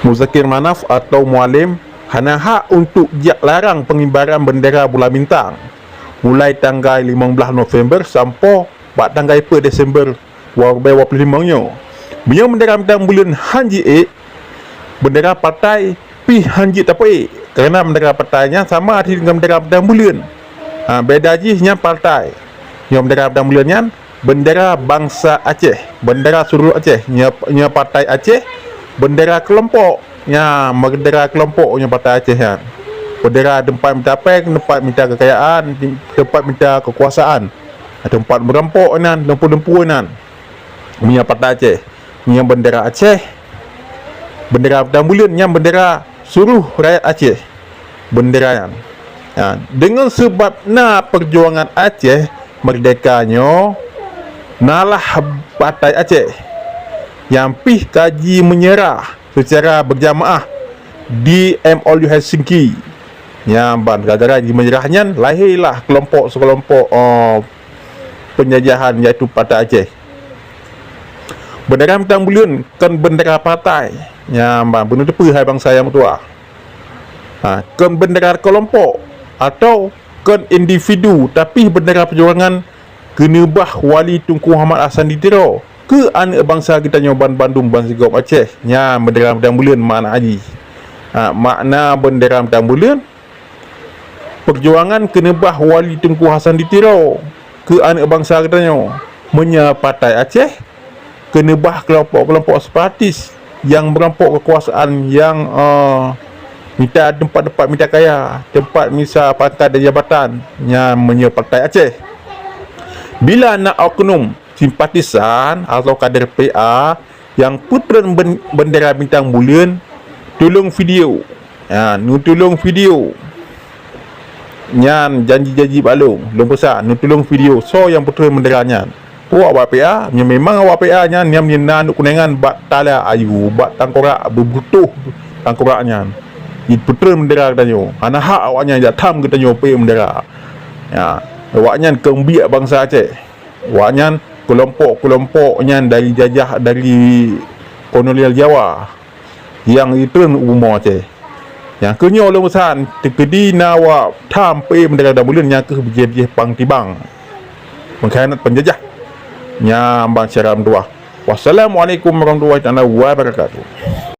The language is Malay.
Muzakir Manaf atau mualim hana hak untuk jak larang pengibaran bendera bulan bintang mulai tanggal 15 November sampai tanggal 1 Desember 2025 nya. Biar bendera bintang bulan hanji bendera partai pi hanji tapi kerana bendera partainya sama arti dengan bendera bintang bulan. Beda jihnya partai. Yang bendera bintang bulannya bendera bangsa Aceh, bendera seluruh Aceh, nya partai Aceh, bendera kelompoknya, bendera kelompoknya partai Aceh kan. Bendera tempat minta peng, tempat minta kekayaan, tempat minta kekuasaan, tempat merampok nan, lempu-lempu nan. Punya partai Aceh, punya bendera Aceh, bendera bintang bulan yang bendera seluruh rakyat Aceh, bendera yang. Dengan sebabna perjuangan Aceh merdekanya nalah partai Aceh yang pih kaji menyerah secara berjamaah di MOU Helsinki yang gara-gara di menyerahnya lahirlah sekelompok penjajahan iaitu partai Aceh. Bendera bintang bulan kan bendera partai yang benar tepi hai bangsa yang tua. Kan bendera kelompok atau kan individu tapi bendera perjuangan kena bah Wali Tunku Muhammad Hassan Ditiro ke anak bangsa kita nyoban Bandung Bangsa Gop Aceh nya bendera bintang bulan makna haji. Makna bendera bintang bulan perjuangan kena bah Wali Tunku Hassan Ditiro ke anak bangsa kita menya partai Aceh kena bah kelompok-kelompok separatis yang merampok kekuasaan yang minta tempat-tempat minta kaya, tempat misal pangkat dan jabatan yang menya partai Aceh. Bila nak oknum simpatisan atau kader PA yang putran bendera bintang bulan tolong video. Tolong video. Nyan janji-janji balung, belum besar, tolong video so yang putran benderanya. Awak PA, memang awak PA nya yang nak kunengan bak tala ayu, bak tangkorak berbutuh tangkoraknya. Putera bendera katanya anak hak awaknya jatam katanya pe bendera awaknya kembiak bangsa Aceh, awaknya kelompok-kelompoknya dari jajah dari kolonial Jawa yang itu umur Aceh yang kenyo oleh usahan tekedi nawa tam pe bendera dah bulan yang ke berjaya pang tibang mengkhianat penjajah nya bang syaram dua. Wassalamualaikum warahmatullahi wabarakatuh.